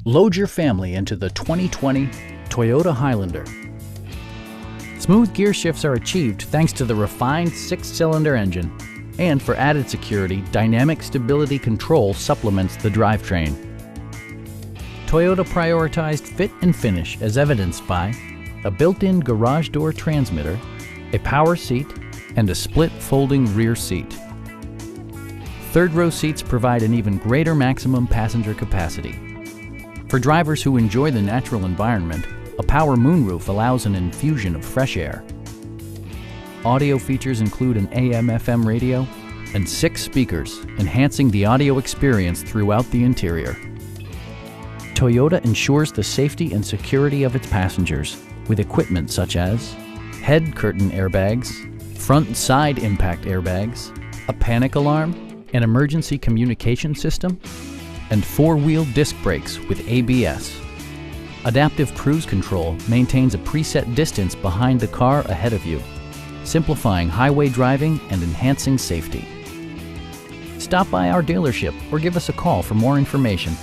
Load your family into the 2020 Toyota Highlander. Smooth gear shifts are achieved thanks to the refined 6-cylinder engine. And for added security, dynamic stability control supplements the drivetrain. Toyota prioritized fit and finish as evidenced by a built-in garage door transmitter, a power seat, and a split folding rear seat. Third-row seats provide an even greater maximum passenger capacity. For drivers who enjoy the natural environment, a power moonroof allows an infusion of fresh air. Audio features include an AM/FM radio and 6 speakers, enhancing the audio experience throughout the interior. Toyota ensures the safety and security of its passengers with equipment such as head curtain airbags, front and side impact airbags, a panic alarm, an emergency communication system, and 4-wheel disc brakes with ABS. Adaptive Cruise Control maintains a preset distance behind the car ahead of you, simplifying highway driving and enhancing safety. Stop by our dealership or give us a call for more information.